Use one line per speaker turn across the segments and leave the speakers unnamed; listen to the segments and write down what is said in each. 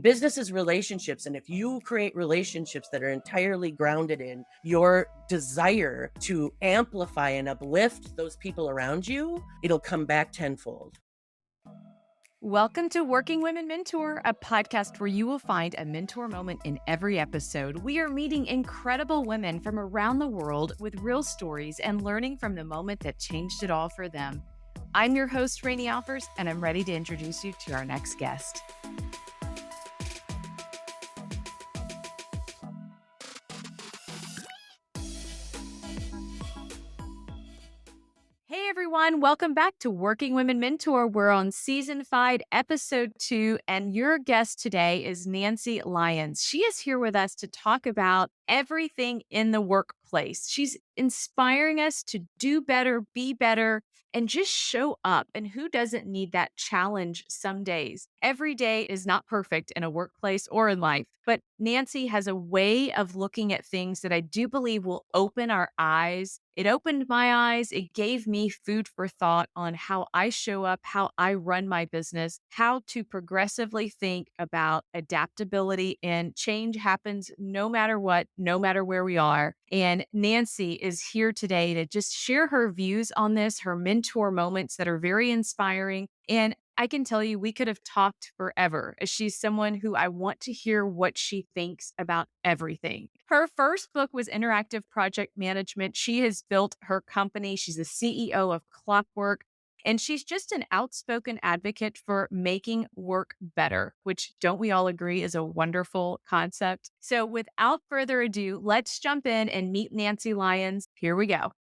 Business is relationships. And if you create relationships that are entirely grounded in your desire to amplify and uplift those people around you, it'll come back tenfold.
Welcome to Working Women Mentor, a podcast where you will find a mentor moment in every episode. We are meeting incredible women from around the world with real stories and learning from the moment that changed it all for them. I'm your host, Rainey Alfers, and I'm ready to introduce you to our next guest. Hey everyone, welcome back to Working Women Mentor. We're on season 5, episode 2, and your guest today is Nancy Lyons. She is here with us to talk about everything in the workplace. She's inspiring us to do better, be better, and just show up. And who doesn't need that challenge some days? Every day is not perfect in a workplace or in life, but Nancy has a way of looking at things that I do believe will open our eyes. It opened my eyes. It gave me food for thought on how I show up, how I run my business, how to progressively think about adaptability, and change happens no matter what, no matter where we are. And Nancy is here today to just share her views on this, her mentor moments that are very inspiring. And I can tell you, we could have talked forever, as she's someone who I want to hear what she thinks about everything. Her first book was Interactive Project Management. She has built her company. She's the CEO of Clockwork. And she's just an outspoken advocate for making work better, which don't we all agree is a wonderful concept? So without further ado, let's jump in and meet Nancy Lyons. Here we go.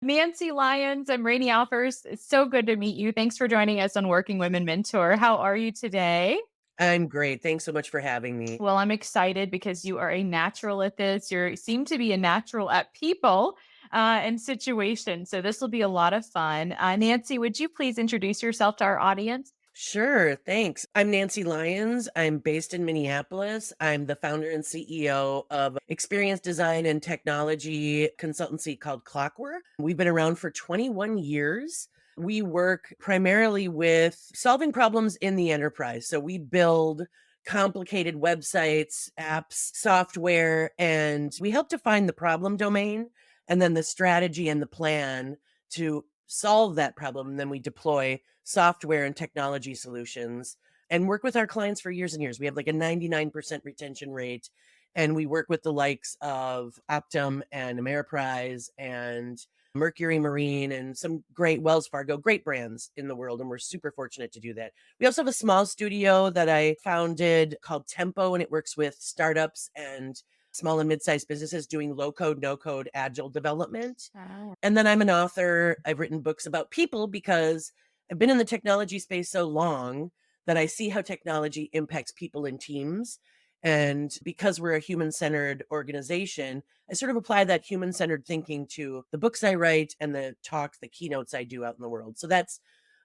Nancy Lyons, I'm Rainey Alfers. It's so good to meet you. Thanks for joining us on Working Women Mentor. How are you today?
I'm great. Thanks so much for having me.
Well, I'm excited because you are a natural at this. You seem to be a natural at people and situations. So this will be a lot of fun. Nancy, would you please introduce yourself to our audience?
Sure, thanks. I'm Nancy Lyons. I'm based in Minneapolis. I'm the founder and CEO of experience design and technology consultancy called Clockwork. We've been around for 21 years. We work primarily with solving problems in the enterprise. So we build complicated websites, apps, software, and we help define the problem domain and then the strategy and the plan to solve that problem. And then we deploy software and technology solutions and work with our clients for years and years. We have like a 99% retention rate. And we work with the likes of Optum and Ameriprise and Mercury Marine and some great Wells Fargo, great brands in the world. And we're super fortunate to do that. We also have a small studio that I founded called Tempo, and it works with startups and small and mid-sized businesses doing low code, no code, agile development.
Oh.
And then I'm an author. I've written books about people because I've been in the technology space so long that I see how technology impacts people and teams. And because we're a human centered organization, I sort of apply that human centered thinking to the books I write and the talks, the keynotes I do out in the world. So that's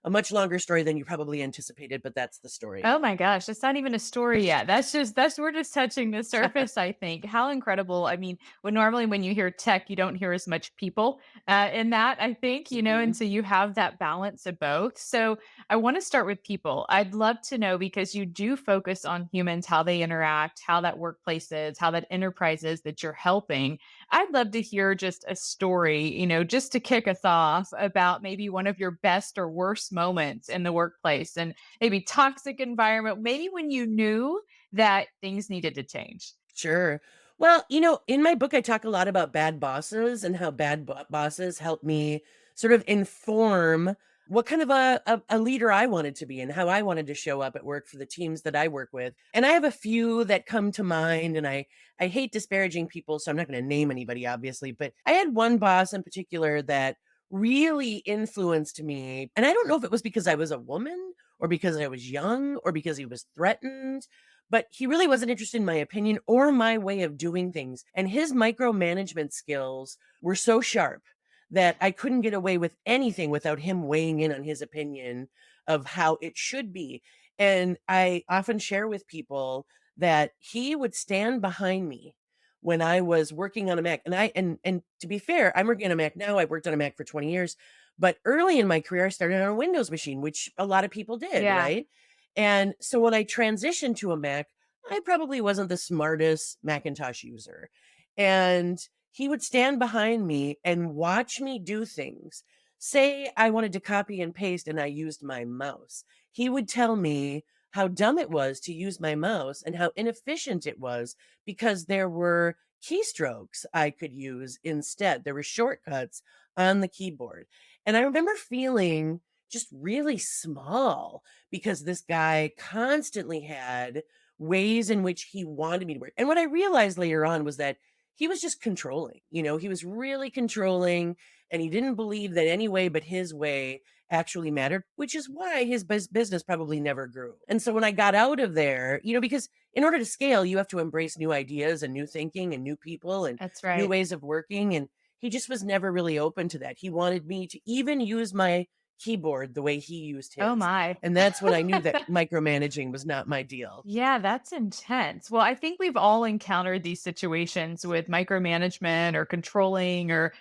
a much longer story than you probably anticipated, but that's the story.
Oh my gosh, it's not even a story yet. That's we're just touching the surface, I think. How incredible. I mean, when you hear tech, you don't hear as much people in that, I think, and
Mhm.
so you have that balance of both. So I want to start with people. I'd love to know because you do focus on humans, how they interact, how that workplace is, how that enterprise is that you're helping. I'd love to hear just a story, just to kick us off about maybe one of your best or worst moments in the workplace. And maybe toxic environment, maybe when you knew that things needed to change.
Sure. Well, in my book, I talk a lot about bad bosses and how bosses help me sort of inform what kind of a leader I wanted to be and how I wanted to show up at work for the teams that I work with. And I have a few that come to mind, and I hate disparaging people, so I'm not going to name anybody, obviously. But I had one boss in particular that really influenced me. And I don't know if it was because I was a woman or because I was young or because he was threatened, but he really wasn't interested in my opinion or my way of doing things. And his micromanagement skills were so sharp that I couldn't get away with anything without him weighing in on his opinion of how it should be. And I often share with people that he would stand behind me when I was working on a Mac. And to be fair, I'm working on a Mac now. I've worked on a Mac for 20 years. But early in my career, I started on a Windows machine, which a lot of people did,
Yeah.
right? And so when I transitioned to a Mac, I probably wasn't the smartest Macintosh user. And he would stand behind me and watch me do things. Say I wanted to copy and paste and I used my mouse. He would tell me how dumb it was to use my mouse and how inefficient it was because there were keystrokes I could use instead. There were shortcuts on the keyboard. And I remember feeling just really small because this guy constantly had ways in which he wanted me to work. And what I realized later on was that he was just controlling. He was really controlling and he didn't believe that any way but his way actually mattered, which is why his business probably never grew. And so when I got out of there, because in order to scale, you have to embrace new ideas and new thinking and new people and
That's
new
right.
ways of working. And he just was never really open to that. He wanted me to even use my keyboard the way he used
Oh
his.
my.
And that's when I knew that micromanaging was not my deal.
Yeah, that's intense. Well, I think we've all encountered these situations with micromanagement or controlling or,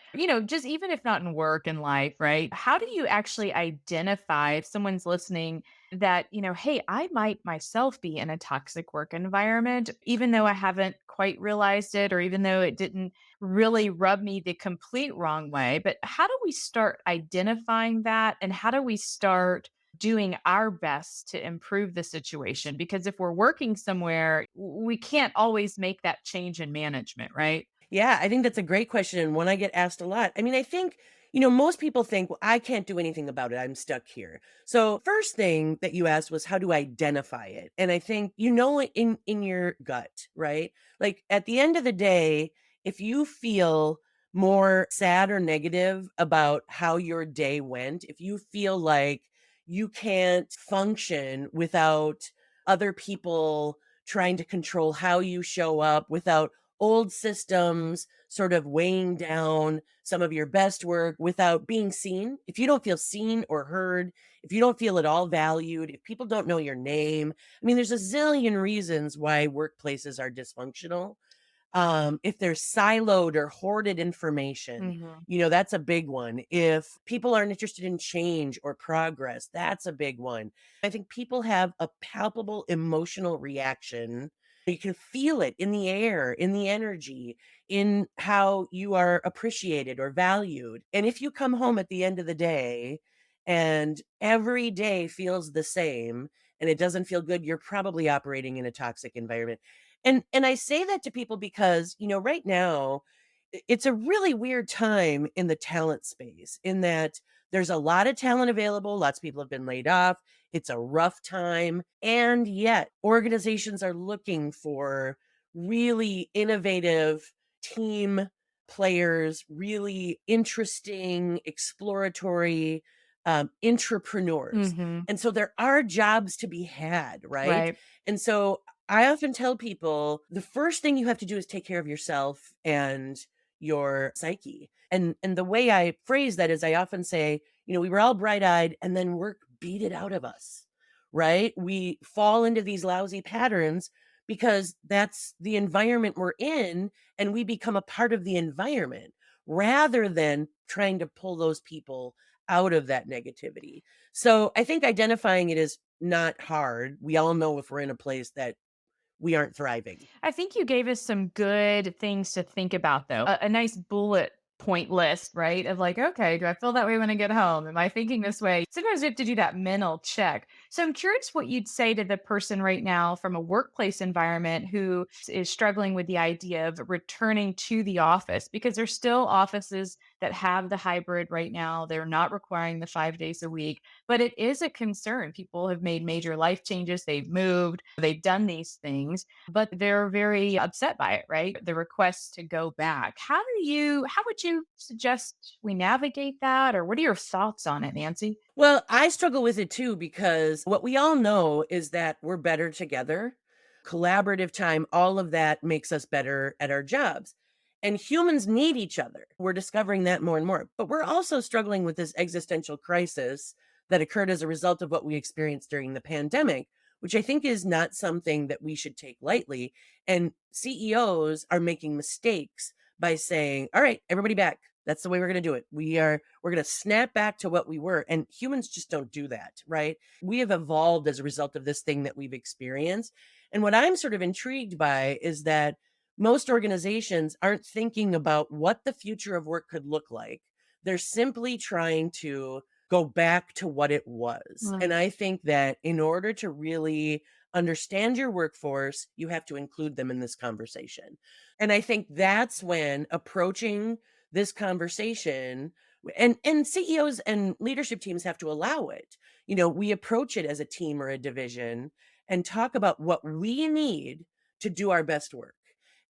just even if not in work and life, right? How do you actually identify if someone's listening that, hey, I might myself be in a toxic work environment, even though I haven't quite realized it or even though it didn't really rub me the complete wrong way? But how do we start identifying that? And how do we start doing our best to improve the situation? Because if we're working somewhere, we can't always make that change in management, right?
Yeah, I think that's a great question and one I get asked a lot. I mean, I think, most people think, well, I can't do anything about it. I'm stuck here. So, first thing that you asked was how to identify it. And I think you know it in your gut, right? Like at the end of the day, if you feel more sad or negative about how your day went, if you feel like you can't function without other people trying to control how you show up, without old systems sort of weighing down some of your best work without being seen. If you don't feel seen or heard, if you don't feel at all valued, if people don't know your name, I mean, there's a zillion reasons why workplaces are dysfunctional. If there's siloed or hoarded information,
Mhm.
that's a big one. If people aren't interested in change or progress, that's a big one. I think people have a palpable emotional reaction. You can feel it in the air, in the energy, in how you are appreciated or valued. And if you come home at the end of the day and every day feels the same and it doesn't feel good, you're probably operating in a toxic environment. And I say that to people because, right now, it's a really weird time in the talent space in that there's a lot of talent available, lots of people have been laid off. It's a rough time, and yet organizations are looking for really innovative team players, really interesting, exploratory, entrepreneurs.
Mhm.
And so there are jobs to be had, right?
Right.
And so I often tell people the first thing you have to do is take care of yourself and your psyche. And the way I phrase that is I often say, we were all bright-eyed and then work beat it out of us. Right? We fall into these lousy patterns because that's the environment we're in and we become a part of the environment rather than trying to pull those people out of that negativity. So I think identifying it is not hard. We all know if we're in a place that we aren't thriving.
I think you gave us some good things to think about, though. A nice bullet point list, right? Of like, okay, do I feel that way when I get home? Am I thinking this way? Sometimes we have to do that mental check. So I'm curious what you'd say to the person right now from a workplace environment who is struggling with the idea of returning to the office because there's still offices that have the hybrid right now. They're not requiring the 5 days a week, but it is a concern. People have made major life changes. They've moved, they've done these things but they're very upset by it, right? The request to go back. How would you suggest we navigate that? Or what are your thoughts on it, Nancy?
Well, I struggle with it too because what we all know is that we're better together. Collaborative time, all of that makes us better at our jobs. And humans need each other. We're discovering that more and more. But we're also struggling with this existential crisis that occurred as a result of what we experienced during the pandemic, which I think is not something that we should take lightly. And CEOs are making mistakes by saying, all right, everybody back. That's the way we're going to do it. We're going to snap back to what we were. And humans just don't do that, right? We have evolved as a result of this thing that we've experienced. And what I'm sort of intrigued by is that most organizations aren't thinking about what the future of work could look like. They're simply trying to go back to what it was. And
Mm.
I think that in order to really understand your workforce, you have to include them in this conversation. And I think that's when approaching this conversation and CEOs and leadership teams have to allow it. We approach it as a team or a division and talk about what we need to do our best work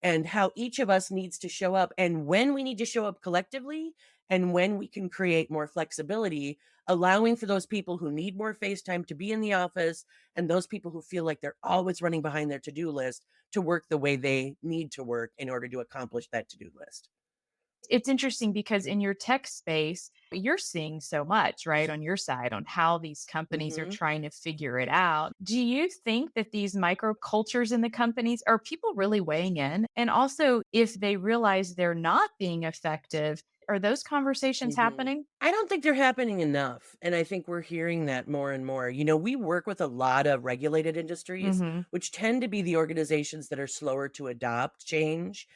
and how each of us needs to show up and when we need to show up collectively and when we can create more flexibility, allowing for those people who need more face time to be in the office and those people who feel like they're always running behind their to-do list to work the way they need to work in order to accomplish that to-do list.
It's interesting because in your tech space, you're seeing so much, right, on your side on how these companies are
Mhm.
trying to figure it out. Do you think that these micro cultures in the companies are people really weighing in? And also, if they realize they're not being effective, are those conversations
Mhm.
happening?
I don't think they're happening enough, and I think we're hearing that more and more. We work with a lot of regulated industries,
Mhm.
which tend to be the organizations that are slower to adopt change,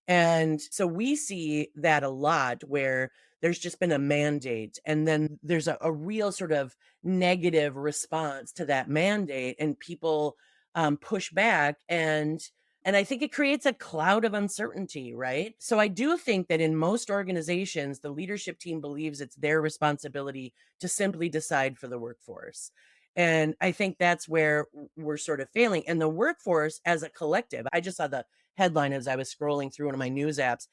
and so we see that a lot where there's just been a mandate, and then there's a real sort of negative response to that mandate, and people, push back, and I think it creates a cloud of uncertainty, right? So I do think that in most organizations, the leadership team believes it's their responsibility to simply decide for the workforce. And I think that's where we're sort of failing. And the workforce as a collective, I just saw the headline as I was scrolling through one of my news apps.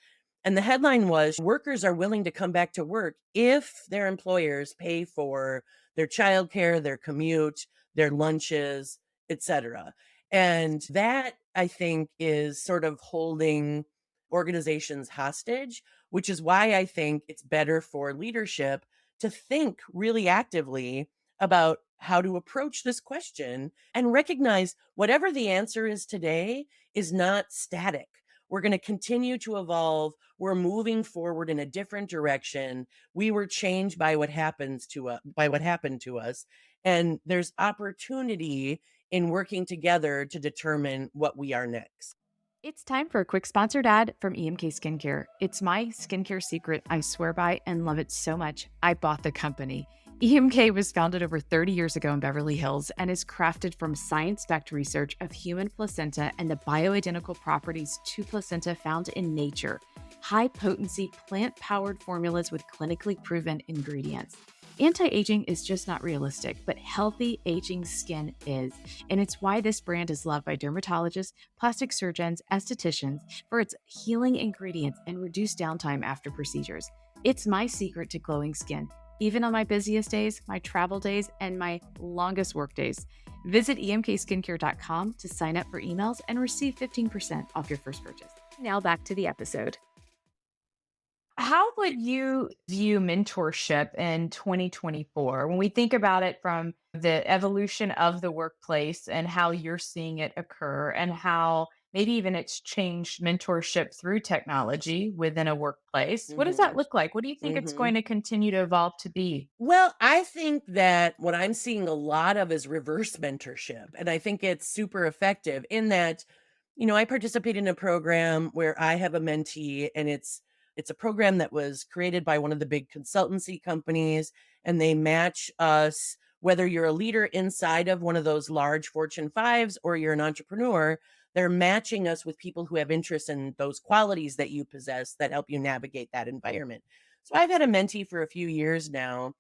And the headline was workers are willing to come back to work if their employers pay for their childcare, their commute, their lunches, etc. And that, I think, is sort of holding organizations hostage, which is why I think it's better for leadership to think really actively about how to approach this question and recognize whatever the answer is today is not static. We're going to continue to evolve. We're moving forward in a different direction. We were changed by what happened to us, and there's opportunity in working together to determine what we are next.
It's time for a quick sponsored ad from EMK Skincare. It's my skincare secret I swear by and love it so much. I bought the company. EMK was founded over 30 years ago in Beverly Hills and is crafted from science backed research of human placenta and the bioidentical properties to placenta found in nature. High potency, plant powered formulas with clinically proven ingredients. Anti aging is just not realistic, but healthy aging skin is. And it's why this brand is loved by dermatologists, plastic surgeons, estheticians for its healing ingredients and reduced downtime after procedures. It's my secret to glowing skin, even on my busiest days, my travel days, and my longest work days. Visit emkskincare.com to sign up for emails and receive 15% off your first purchase. Now back to the episode. How would you view mentorship in 2024 when we think about it from the evolution of the workplace and how you're seeing it occur, and how maybe even it's changed mentorship through technology within a workplace? What does that
Mhm.
look like? What do you think it's
Mhm.
going to continue to evolve to be?
Well, I think that what I'm seeing a lot of is reverse mentorship. And I think it's super effective in that, I participate in a program where I have a mentee and it's a program that was created by one of the big consultancy companies and they match us whether you're a leader inside of one of those large Fortune 5s or you're an entrepreneur, they're matching us with people who have interests in those qualities that you possess that help you navigate that environment. So I've had a mentee for a few years now,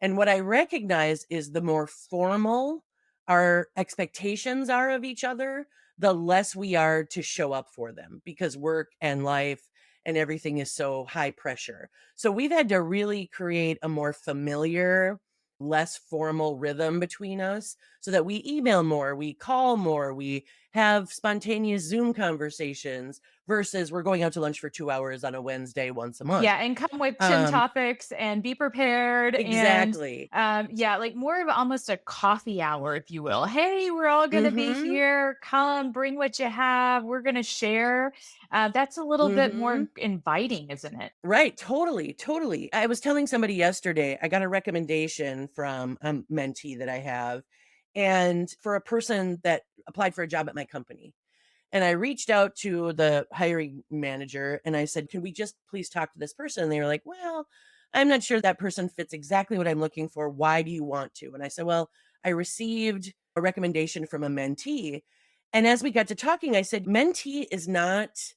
and what I recognize is the more formal our expectations are of each other, the less we are to show up for them because work and life and everything is so high pressure. So we've had to really create a more familiar, less formal rhythm between us so that we email more, we call more, we have spontaneous Zoom conversations versus we're going out to lunch for 2 hours on a Wednesday once a month.
Yeah, and come with 10
Um,
topics and be prepared and,
exactly.
yeah, like more of almost a coffee hour, if you will. "Hey, we're all gonna be
Mhm.
here. Come, bring what you have. We're gonna share." That's a little bit
Mhm.
more inviting, isn't it?
Right, totally, totally. I was telling somebody yesterday, I got a recommendation from a mentee that I have, and for a person that applied for a job at my company. And I reached out to the hiring manager and I said, "Can we just please talk to this person?" And they were like, "Well, I'm not sure that person fits exactly what I'm looking for. Why do you want to?" And I said, "Well, I received a recommendation from a mentee." And as we got to talking, I said, "Mentee is not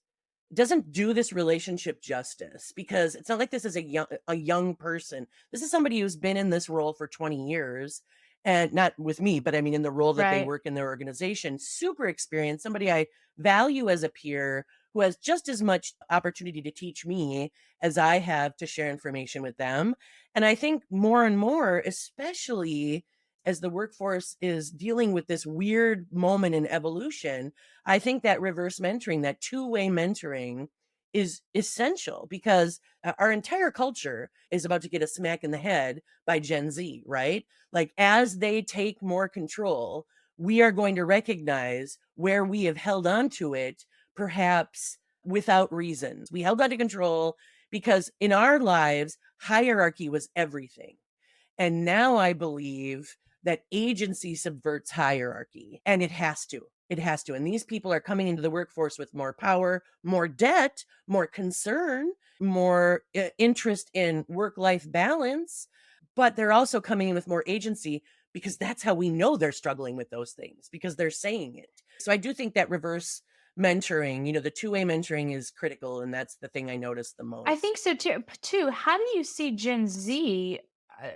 doesn't do this relationship justice because it's not like this is a young person. This is somebody who's been in this role for 20 years and not with me, but I mean in the role that they
Right.
work in their organization, super experienced, somebody I value as a peer who has just as much opportunity to teach me as I have to share information with them. And I think more and more, especially as the workforce is dealing with this weird moment in evolution, I think that reverse mentoring, that two-way mentoring is essential because our entire culture is about to get a smack in the head by Gen Z, right? Like as they take more control, we are going to recognize where we have held on to it, perhaps without reasons. We held on to control because in our lives, hierarchy was everything. And now I believe that agency subverts hierarchy, and it has to. It has to. And these people are coming into the workforce with more power, more debt, more concern, more interest in work life balance, but they're also coming in with more agency because that's how we know they're struggling with those things because they're saying it. So I do think that reverse mentoring, the two-way mentoring is critical. And that's the thing I noticed the
I think
most.
so too. How do you see Gen Z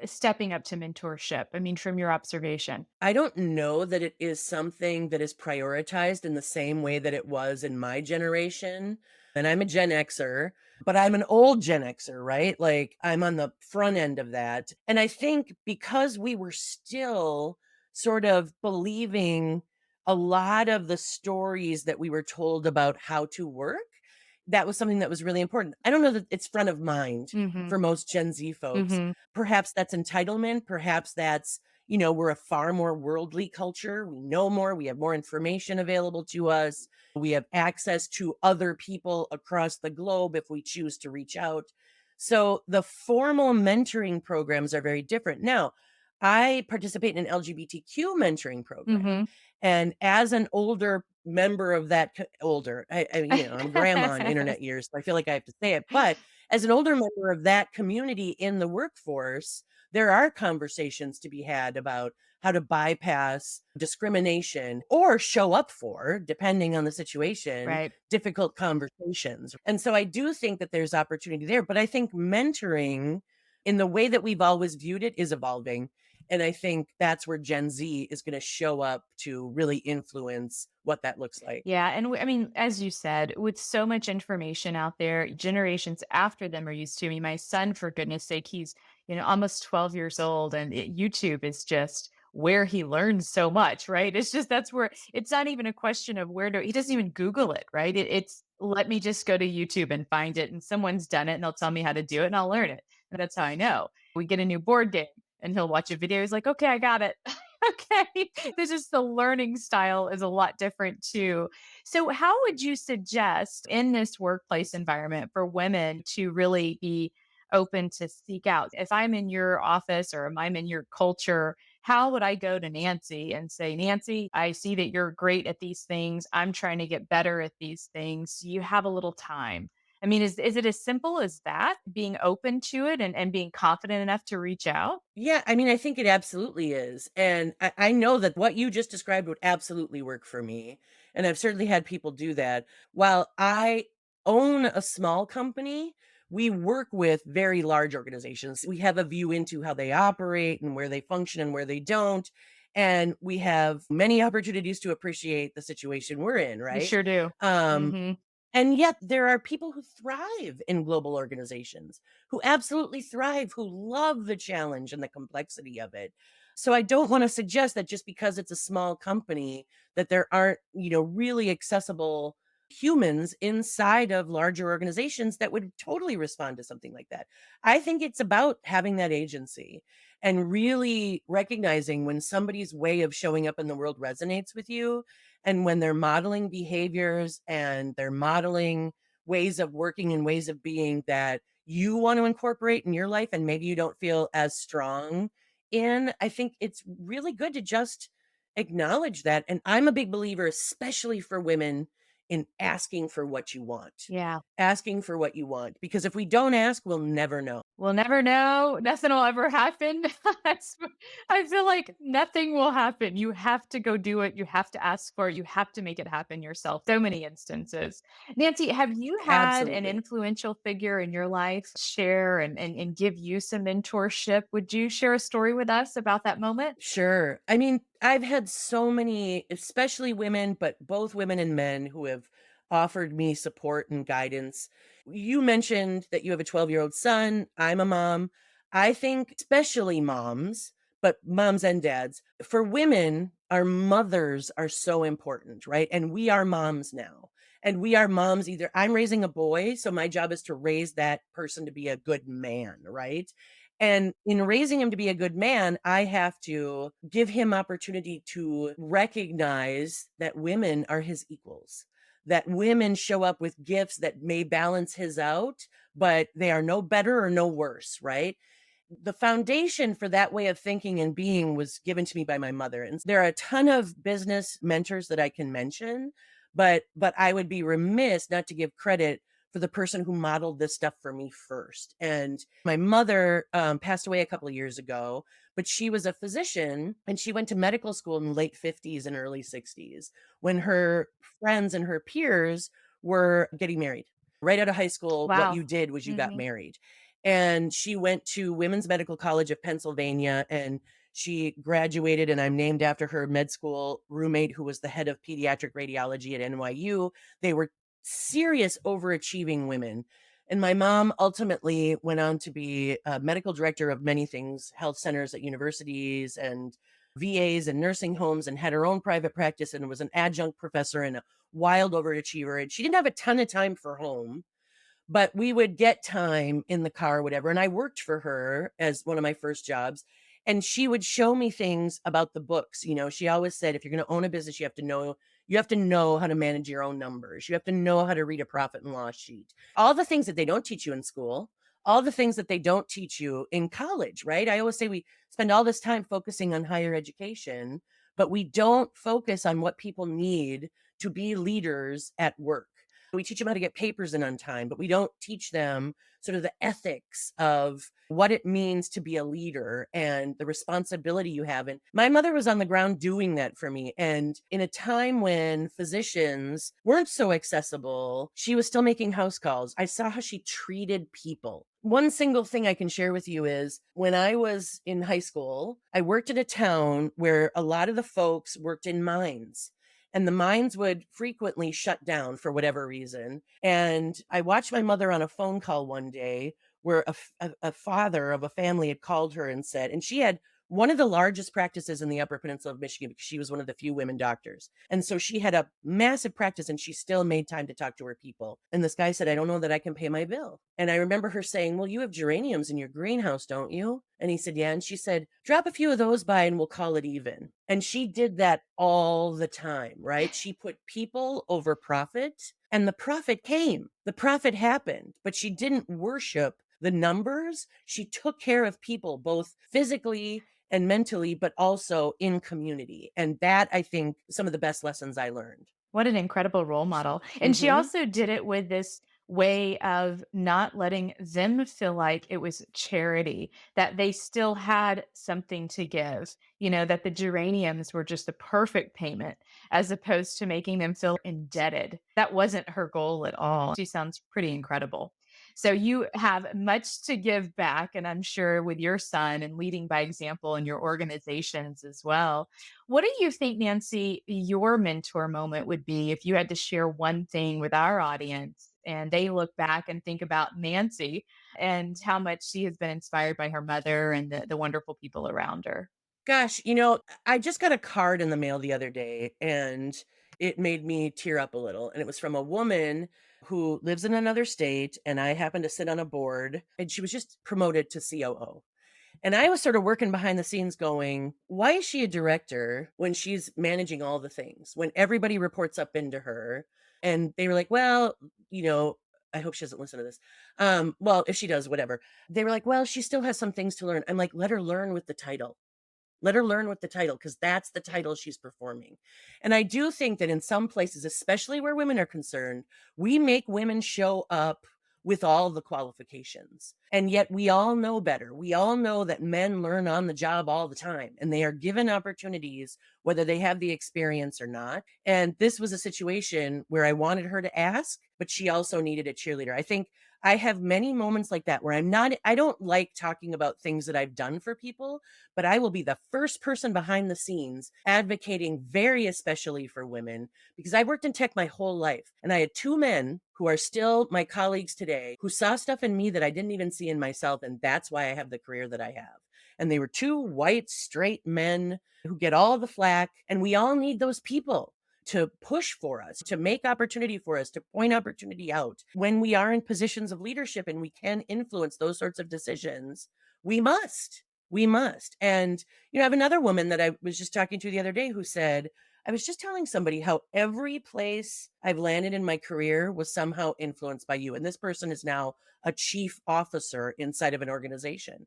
stepping up to mentorship? I mean, from your observation.
I don't know that it is something that is prioritized in the same way that it was in my generation. And I'm a Gen Xer, but I'm an old Gen Xer, right? Like I'm on the front end of that. And I think because we were still sort of believing a lot of the stories that we were told about how to work, that was something that was really important. I don't know that it's front of mind
Mhm.
for most Gen Z folks.
Mhm.
Perhaps that's entitlement. Perhaps that's we're a far more worldly culture. We know more. We have more information available to us. We have access to other people across the globe if we choose to reach out. So the formal mentoring programs are very different. Now, I participate in an LGBTQ mentoring program.
Mhm.
And as an older member of that, older, I'm grandma in internet years, so I feel like I have to say it. But as an older member of that community in the workforce, there are conversations to be had about how to bypass discrimination or show up for, depending on the situation,
Right.
difficult conversations. And so I do think that there's opportunity there. But I think mentoring in the way that we've always viewed it is evolving. And I think that's where Gen Z is going to show up to really influence what that looks like.
Yeah, and I mean, as you said, with so much information out there, generations after them are used to. I mean, my son, for goodness sake, he's almost 12 years old, and YouTube is just where he learns so much, right? It's just that's where it's not even a question of where to. He doesn't even Google it, right? It's let me just go to YouTube and find it, and someone's done it, and they'll tell me how to do it, and I'll learn it. And that's how I know. We get a new board game, and he'll watch a video. He's like, "Okay, I got it." Okay, this is the learning style is a lot different too. So, how would you suggest in this workplace environment for women to really be open to seek out? If I'm in your office or if I'm in your culture, how would I go to Nancy and say, Nancy, I see that you're great at these things. I'm trying to get better at these things. You have a little time. I mean, is it as simple as that? Being open to it and being confident enough to reach out?
Yeah, I mean, I think it absolutely is. And I know that what you just described would absolutely work for me. And I've certainly had people do that. While I own a small company, we work with very large organizations. We have a view into how they operate and where they function and where they don't. And we have many opportunities to appreciate the situation we're in,
We
right?
sure do.
Um,
Hmm.
and yet there are people who thrive in global organizations, who absolutely thrive, who love the challenge and the complexity of it. So I don't want to suggest that just because it's a small company that there aren't, really accessible humans inside of larger organizations that would totally respond to something like that. I think it's about having that agency and really recognizing when somebody's way of showing up in the world resonates with you and when they're modeling behaviors and they're modeling ways of working and ways of being that you want to incorporate in your life and maybe you don't feel as strong in, I think it's really good to just acknowledge that. And I'm a big believer, especially for women, in asking for what you want.
Yeah.
Asking for what you want, because if we don't ask, we'll never know.
We'll never know. Nothing will ever happen. That's I feel like nothing will happen. You have to go do it. You have to ask for it. You have to make it happen yourself. So many instances. Nancy, have you had an
Absolutely.
influential figure in your life share and give you some mentorship? Would you share a story with us about that moment?
Sure. I mean, I've had so many, especially women, but both women and men who have offered me support and guidance. You mentioned that you have a 12-year-old son. I'm a mom. I think, especially moms, but moms and dads, for women, our mothers are so important, right? And we are moms now. And we are moms either. I'm raising a boy, so my job is to raise that person to be a good man, right? And in raising him to be a good man, I have to give him opportunity to recognize that women are his equals, that women show up with gifts that may balance his out, but they are no better or no worse, right? The foundation for that way of thinking and being was given to me by my mother. And there are a ton of business mentors that I can mention, but I would be remiss not to give credit for the person who modeled this stuff for me first. And my mother passed away a couple of years ago, but she was a physician and she went to medical school in the late 50s and early 60s when her friends and her peers were getting married. Right out of high school, what
Wow.
you did was you got
Mhm.
married. And she went to Women's Medical College of Pennsylvania and she graduated, and I'm named after her med school roommate who was the head of pediatric radiology at NYU. They were serious overachieving women. And my mom ultimately went on to be a medical director of many things, health centers at universities and VAs and nursing homes, and had her own private practice and was an adjunct professor and a wild overachiever. And she didn't have a ton of time for home, but we would get time in the car or whatever, and I worked for her as one of my first jobs, and she would show me things about the books. She always said, "If you're gonna own a business, you have to know how to manage your own numbers. You have to know how to read a profit and loss sheet." All the things that they don't teach you in school, all the things that they don't teach you in college, right? I always say we spend all this time focusing on higher education, but we don't focus on what people need to be leaders at work. We teach them how to get papers in on time, but we don't teach them sort of the ethics of what it means to be a leader and the responsibility you have. And my mother was on the ground doing that for me. And in a time when physicians weren't so accessible, she was still making house calls. I saw how she treated people. One single thing I can share with you is when I was in high school, I worked in a town where a lot of the folks worked in mines and the mines would frequently shut down for whatever reason. And I watched my mother on a phone call one day where a father of a family had called her and said, and she had one of the largest practices in the Upper Peninsula of Michigan because she was one of the few women doctors. And so she had a massive practice and she still made time to talk to her people. And this guy said, "I don't know that I can pay my bill." And I remember her saying, "Well, you have geraniums in your greenhouse, don't you?" And he said, "Yeah." And she said, "Drop a few of those by and we'll call it even." And she did that all the time, right? She put people over profit and the profit came. The profit happened, but she didn't worship the numbers. She took care of people both physically and mentally, but also in community. And that, I think, some of the best lessons I learned.
What an incredible role model. And she
Mhm.
also did it with this way of not letting them feel like it was charity, that they still had something to give, that the geraniums were just the perfect payment as opposed to making them feel indebted. That wasn't her goal at all. She sounds pretty incredible. So you have much to give back, and I'm sure with your son and leading by example in your organizations as well. What do you think, Nancy, your mentor moment would be if you had to share one thing with our audience and they look back and think about Nancy and how much she has been inspired by her mother and the wonderful people around her?
Gosh, I just got a card in the mail the other day and it made me tear up a little. And it was from a woman who lives in another state. And I happened to sit on a board and she was just promoted to COO. And I was sort of working behind the scenes going, why is she a director when she's managing all the things, when everybody reports up into her? And they were like, well, you know, I hope she doesn't listen to this. Well, if she does, whatever. They were like, well, she still has some things to learn. I'm like, let her learn with the title. Let her learn what the title, because that's the title she's performing. And I do think that in some places, especially where women are concerned, we make women show up with all the qualifications. And yet we all know better. We all know that men learn on the job all the time and they are given opportunities whether they have the experience or not. And this was a situation where I wanted her to ask, but she also needed a cheerleader. I think I have many moments like that where I don't like talking about things that I've done for people, but I will be the first person behind the scenes advocating very especially for women because I worked in tech my whole life. And I had two men who are still my colleagues today who saw stuff in me that I didn't even see in myself. And that's why I have the career that I have. And they were two white, straight men who get all the flack. And we all need those people to push for us, to make opportunity for us, to point opportunity out. When we are in positions of leadership and we can influence those sorts of decisions, we must. We must. And, I have another woman that I was just talking to the other day who said, I was just telling somebody how every place I've landed in my career was somehow influenced by you. And this person is now a chief officer inside of an organization.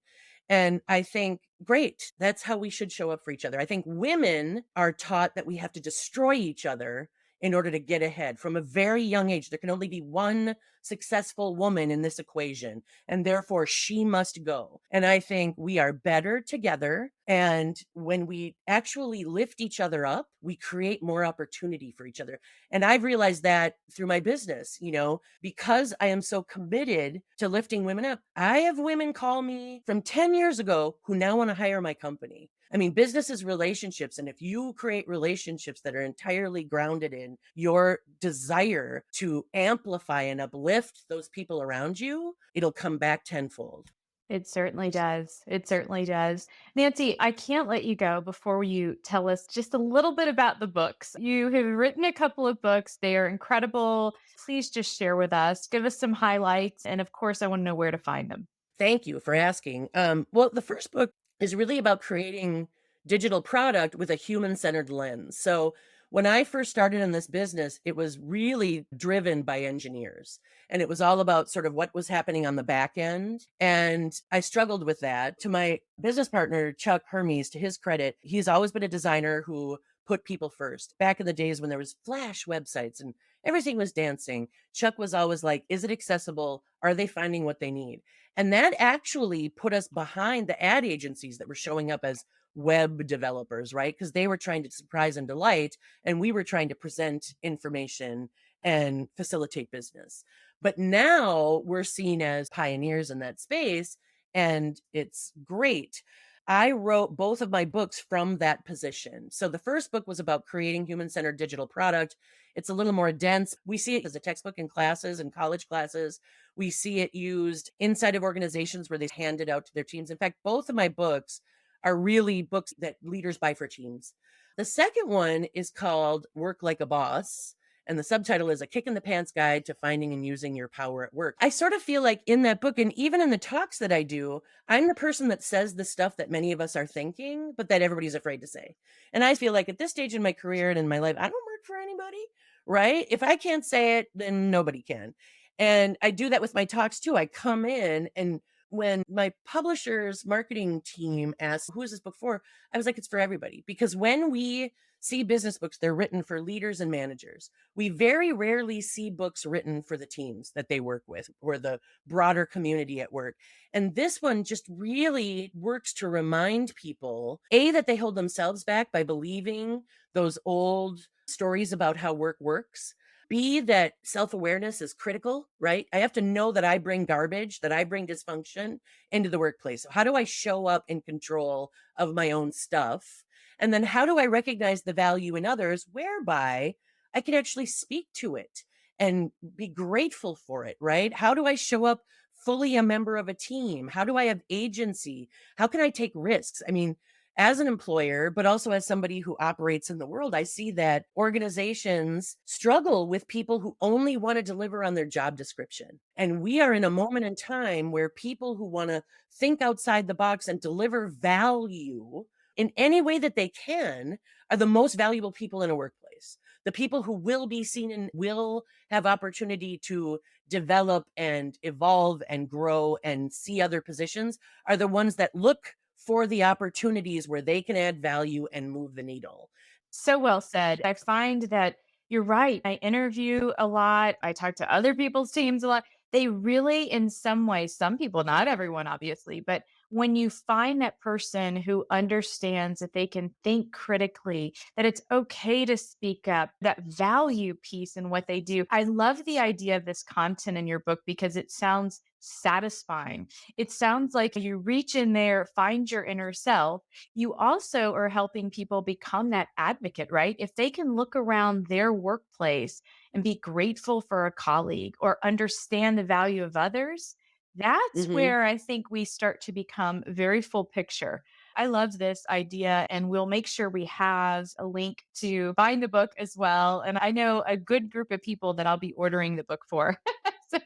And I think, great, that's how we should show up for each other. I think women are taught that we have to destroy each other in order to get ahead from a very young age. There can only be one successful woman in this equation, and therefore she must go. And I think we are better together. And when we actually lift each other up, we create more opportunity for each other. And I've realized that through my business, because I am so committed to lifting women up. I have women call me from 10 years ago who now want to hire my company. I mean, business is relationships. And if you create relationships that are entirely grounded in your desire to amplify and uplift those people around you, it'll come back tenfold.
It certainly does. It certainly does. Nancy, I can't let you go before you tell us just a little bit about the books. You have written a couple of books. They are incredible. Please just share with us, give us some highlights. And of course, I want to know where to find them.
Thank you for asking. Well, the first book is really about creating digital product with a human-centered lens. So when I first started in this business, it was really driven by engineers. And it was all about sort of what was happening on the back end. And I struggled with that. To my business partner, Chuck Hermes, to his credit, he's always been a designer who put people first. Back in the days when there was flash websites and everything was dancing, Chuck was always like, is it accessible? Are they finding what they need? And that actually put us behind the ad agencies that were showing up as web developers, right? Because they were trying to surprise and delight, and we were trying to present information and facilitate business. But now we're seen as pioneers in that space, and it's great. I wrote both of my books from that position. So the first book was about creating human-centered digital product. It's a little more dense. We see it as a textbook in classes and college classes. We see it used inside of organizations where they hand it out to their teams. In fact, both of my books are really books that leaders buy for teams. The second one is called Work Like a Boss. And the subtitle is A Kick in the Pants Guide to Finding and Using Your Power at Work. I sort of feel like in that book, and even in the talks that I do, I'm the person that says the stuff that many of us are thinking, but that everybody's afraid to say. And I feel like at this stage in my career and in my life, I don't work for anybody, right? If I can't say it, then nobody can. And I do that with my talks too. I come in, and when my publisher's marketing team asked, who is this book for? I was like, it's for everybody. Because when we see business books, they're written for leaders and managers. We very rarely see books written for the teams that they work with or the broader community at work. And this one just really works to remind people, A, that they hold themselves back by believing those old stories about how work works. B, that self-awareness is critical, right? I have to know that I bring garbage, that I bring dysfunction into the workplace. So how do I show up in control of my own stuff? And then how do I recognize the value in others whereby I can actually speak to it and be grateful for it, right? How do I show up fully a member of a team? How do I have agency? How can I take risks? I mean, as an employer, but also as somebody who operates in the world, I see that organizations struggle with people who only want to deliver on their job description. And we are in a moment in time where people who want to think outside the box and deliver value in any way that they can are the most valuable people in a workplace. The people who will be seen and will have opportunity to develop and evolve and grow and see other positions are the ones that look for the opportunities where they can add value and move the needle.
So well said. I find that you're right. I interview a lot. I talk to other people's teams a lot. They really, in some ways, some people, not everyone, obviously, but when you find that person who understands that they can think critically, that it's okay to speak up, that value piece in what they do. I love the idea of this content in your book because it sounds satisfying. It sounds like you reach in there, find your inner self. You also are helping people become that advocate, right? If they can look around their workplace and be grateful for a colleague or understand the value of others, that's
Mhm.
where I think we start to become very full picture. I love this idea, and we'll make sure we have a link to find the book as well. And I know a good group of people that I'll be ordering the book for. So,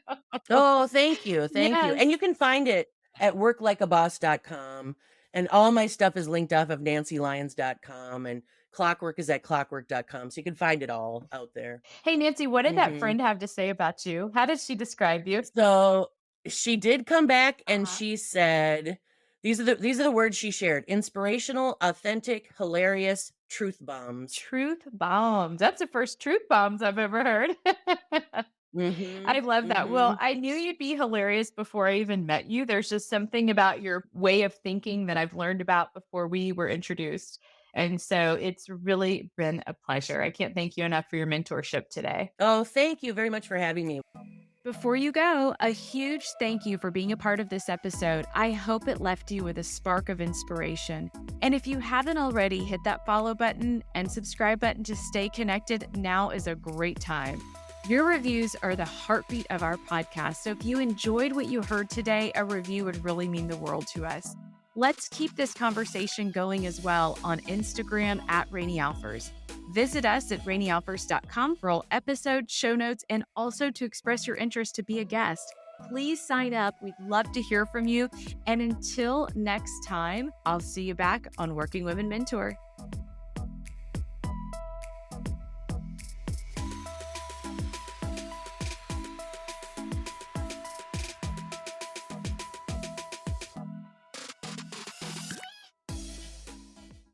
Oh, thank you, thank you,
yes.
and you can find it at worklikeaboss.com, and all my stuff is linked off of nancylyons.com, and Clockwork is at clockwork.com, so you can find it all out there.
Hey, Nancy, what did that
Mhm.
friend have to say about you? How did she describe you?
So, she did come back and
Uh-huh.
she said these are the words she shared: "Inspirational, authentic, hilarious, truth bombs."
Truth bombs. That's the first truth bombs I've ever heard. I
Mhm,
love that. Well,
mhm.
I knew you'd be hilarious before I even met you. There's just something about your way of thinking that I've learned about before we were introduced. And so it's really been a pleasure. I can't thank you enough for your mentorship today.
Oh, thank you very much for having me.
Before you go, a huge thank you for being a part of this episode. I hope it left you with a spark of inspiration. And if you haven't already, hit that follow button and subscribe button to stay connected. Now is a great time. Your reviews are the heartbeat of our podcast. So if you enjoyed what you heard today, a review would really mean the world to us. Let's keep this conversation going as well on Instagram at Rainy Alphers. Visit us at rainyalphers.com for all episodes, show notes, and also to express your interest to be a guest. Please sign up. We'd love to hear from you. And until next time, I'll see you back on Working Women Mentor.